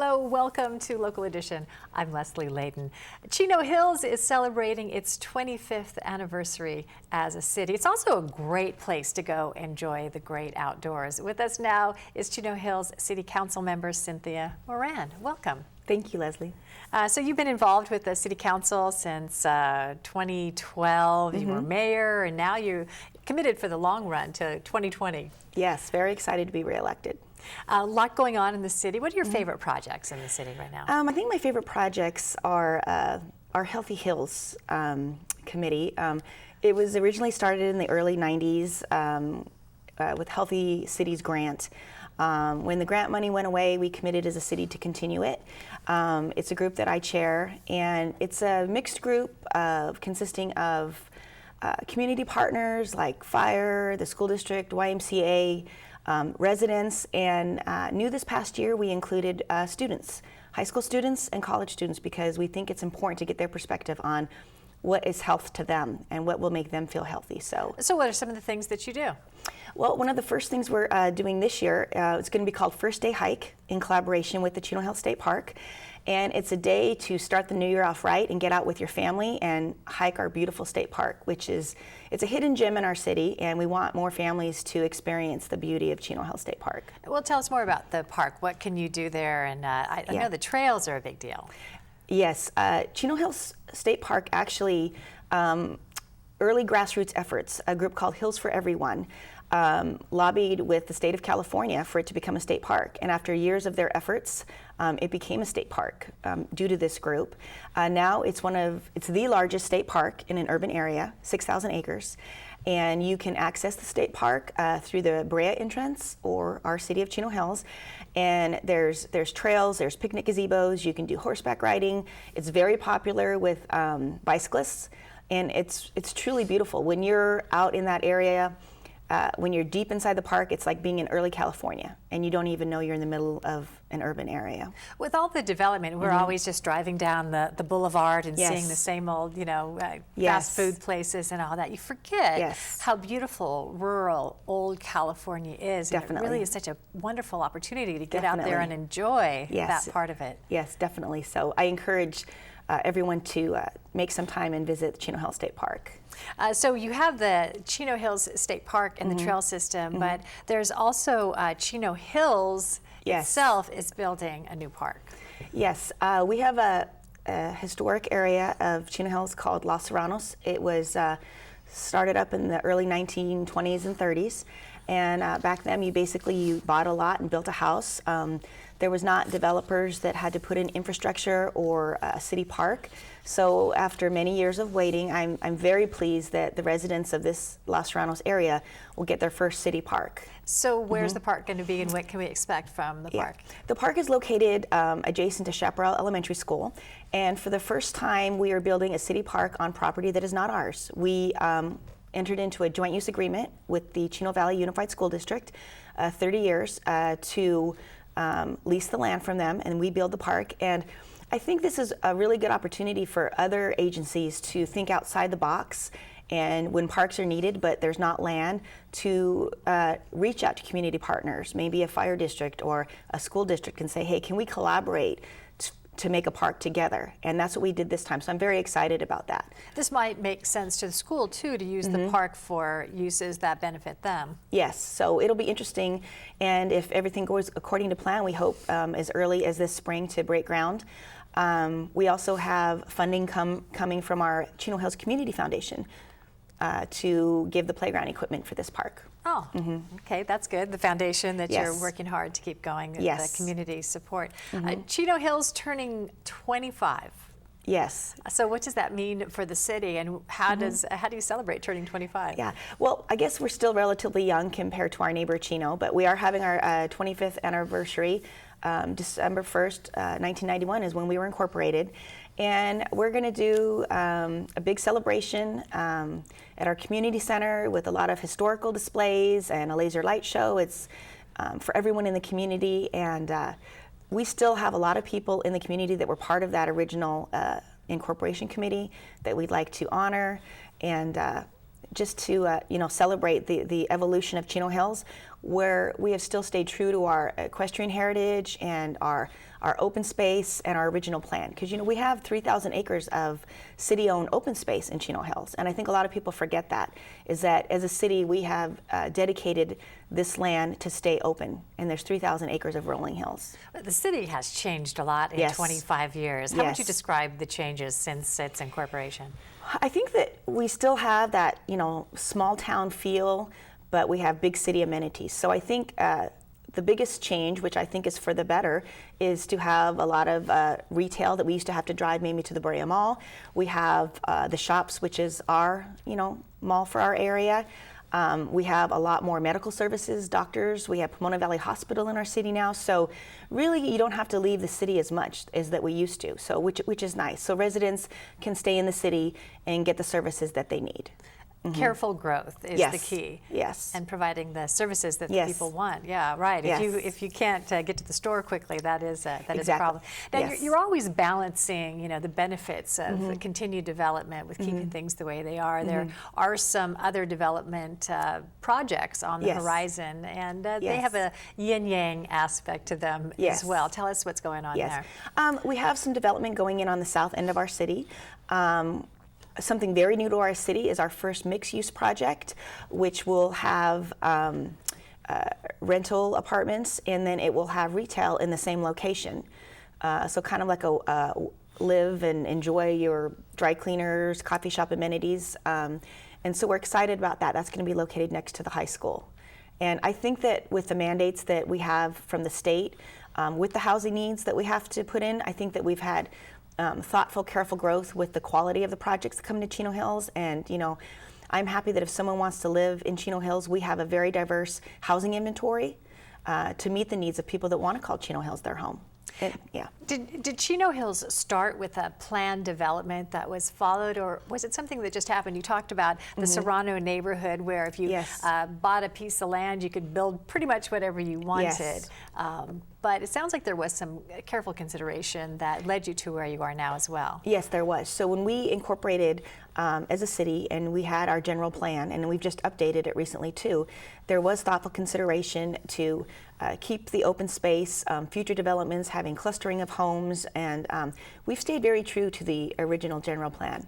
Hello, welcome to Local Edition. I'm Leslie Layden. Chino Hills is celebrating its 25th anniversary as a city. It's also a great place to go enjoy the great outdoors. With us now is Chino Hills City Council member Cynthia Moran. Welcome. Thank you, Leslie. So you've been involved with the City Council since 2012. You were mayor, and now you're committed for the long run to 2020. Yes, very excited to be reelected. A lot going on in the city. What are your favorite projects in the city right now? I think my favorite projects are our Healthy Hills committee. It was originally started in the early 90s with Healthy Cities Grant. When the grant money went away, we committed as a city to continue it. It's a group that I chair, and it's a mixed group consisting of community partners like fire, the school district, YMCA, residents, and new this past year we included students, high school students and college students, because we think it's important to get their perspective on what is health to them and what will make them feel healthy. So what are some of the things that you do? Well, one of the first things we're doing this year, it's going to be called First Day Hike in collaboration with the Chino Hills State Park. And it's a day to start the new year off right and get out with your family and hike our beautiful state park, which is, it's a hidden gem in our city, and we want more families to experience the beauty of Chino Hills State Park. Well, tell us more about the park. What can you do there? And I know the trails are a big deal. Yes, Chino Hills State Park actually, early grassroots efforts, a group called Hills for Everyone, lobbied with the state of California for it to become a state park. And after years of their efforts, it became a state park due to this group. Now it's the largest state park in an urban area, 6,000 acres. And you can access the state park through the Brea entrance or our city of Chino Hills. And there's trails, there's picnic gazebos, you can do horseback riding. It's very popular with bicyclists, and it's truly beautiful. When you're out in that area, when you're deep inside the park, it's like being in early California, and you don't even know you're in the middle of an urban area. With all the development, we're always just driving down the boulevard and seeing the same old, fast food places and all that. You forget how beautiful rural old California is. Definitely. And it really is such a wonderful opportunity to get out there and enjoy that part of it. Yes, definitely. So I encourage everyone to make some time and visit Chino Hills State Park. So you have the Chino Hills State Park and the trail system, but there's also Chino Hills itself is building a new park. Yes, we have a historic area of Chino Hills called Los Serranos. It was started up in the early 1920s and 30s. And back then, you bought a lot and built a house. There was not developers that had to put in infrastructure or a city park. So after many years of waiting, I'm very pleased that the residents of this Los Serranos area will get their first city park. So where's the park going to be, and what can we expect from the park? The park is located adjacent to Chaparral Elementary School. And for the first time, we are building a city park on property that is not ours. We entered into a joint use agreement with the Chino Valley Unified School District, 30 years, to lease the land from them, and we build the park. And I think this is a really good opportunity for other agencies to think outside the box, and when parks are needed but there's not land, to reach out to community partners, maybe a fire district or a school district, and say, hey, can we collaborate to make a park together? And that's what we did this time, so I'm very excited about that. This might make sense to the school too, to use the park for uses that benefit them. Yes, so it'll be interesting, and if everything goes according to plan, we hope as early as this spring to break ground. We also have funding coming from our Chino Hills Community Foundation to give the playground equipment for this park. Oh, okay, that's good. The foundation that you're working hard to keep going, the community support. Chino Hills turning 25. Yes. So what does that mean for the city, and how do you celebrate turning 25? Yeah, well, I guess we're still relatively young compared to our neighbor Chino, but we are having our 25th anniversary. December 1st, 1991 is when we were incorporated. And we're going to do a big celebration at our community center with a lot of historical displays and a laser light show. It's for everyone in the community, and we still have a lot of people in the community that were part of that original incorporation committee that we'd like to honor and just to celebrate the evolution of Chino Hills, where we have still stayed true to our equestrian heritage and our open space and our original plan. Because we have 3,000 acres of city-owned open space in Chino Hills, and I think a lot of people forget that. Is that as a city we have dedicated this land to stay open, and there's 3,000 acres of rolling hills. The city has changed a lot in Yes. 25 years. How would Yes. you describe the changes since its incorporation? I think that we still have that, small town feel, but we have big city amenities. So I think the biggest change, which I think is for the better, is to have a lot of retail that we used to have to drive maybe to the Brea Mall. We have the shops, which is our, mall for our area. We have a lot more medical services, doctors. We have Pomona Valley Hospital in our city now. So really, you don't have to leave the city as much as that we used to. So which is nice. So residents can stay in the city and get the services that they need. Careful growth is Yes. the key. Yes. And providing the services that the Yes. people want. Yeah, right. Yes. If you can't get to the store quickly, that is a Exactly. problem. Now Yes. you're always balancing, the benefits of continued development with keeping things the way they are. There are some other development projects on the Yes. horizon, and they Yes. have a yin-yang aspect to them Yes. as well. Tell us what's going on there. We have some development going in on the south end of our city. Something very new to our city is our first mixed-use project, which will have rental apartments, and then it will have retail in the same location. So kind of like a live and enjoy your dry cleaners, coffee shop amenities. And so we're excited about that. That's going to be located next to the high school. And I think that with the mandates that we have from the state, with the housing needs that we have to put in, I think that we've had thoughtful, careful growth with the quality of the projects that come to Chino Hills. And, I'm happy that if someone wants to live in Chino Hills, we have a very diverse housing inventory to meet the needs of people that want to call Chino Hills their home. And, yeah. Did Chino Hills start with a planned development that was followed, or was it something that just happened? You talked about the Serrano neighborhood, where if you Yes. bought a piece of land, you could build pretty much whatever you wanted. Yes. But it sounds like there was some careful consideration that led you to where you are now as well. Yes, there was. So when we incorporated as a city and we had our general plan, and we've just updated it recently too, there was thoughtful consideration to keep the open space, future developments, having clustering of homes, and we've stayed very true to the original general plan.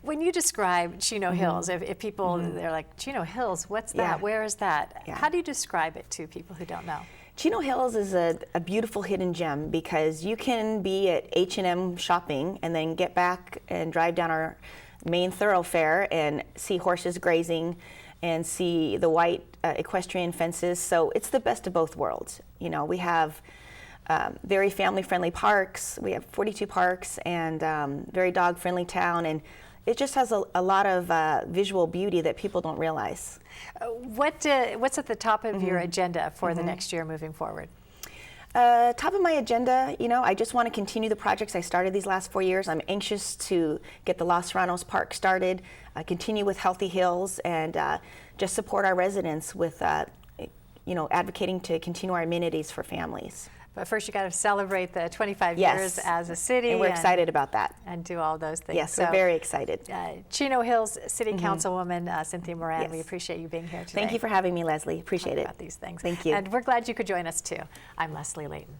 When you describe Chino Hills, if people, they're like, Chino Hills, what's that? Yeah. Where is that? Yeah. How do you describe it to people who don't know? Chino Hills is a beautiful hidden gem, because you can be at H&M shopping and then get back and drive down our main thoroughfare and see horses grazing and see the white equestrian fences. So it's the best of both worlds. We have very family-friendly parks. We have 42 parks, and very dog-friendly town, and it just has a lot of visual beauty that people don't realize. What's at the top of your agenda for the next year moving forward? Top of my agenda, I just want to continue the projects I started these last 4 years. I'm anxious to get the Los Serranos Park started, continue with Healthy Hills, and just support our residents with, advocating to continue our amenities for families. But first, you got to celebrate the 25 Yes. years as a city, And we're excited about that. and do all those things. Yes, we're very excited. Chino Hills City Councilwoman Cynthia Moran, Yes. we appreciate you being here today. Thank you for having me, Leslie. Appreciate Talk it. about these things. Thank you. And we're glad you could join us too. I'm Leslie Layton.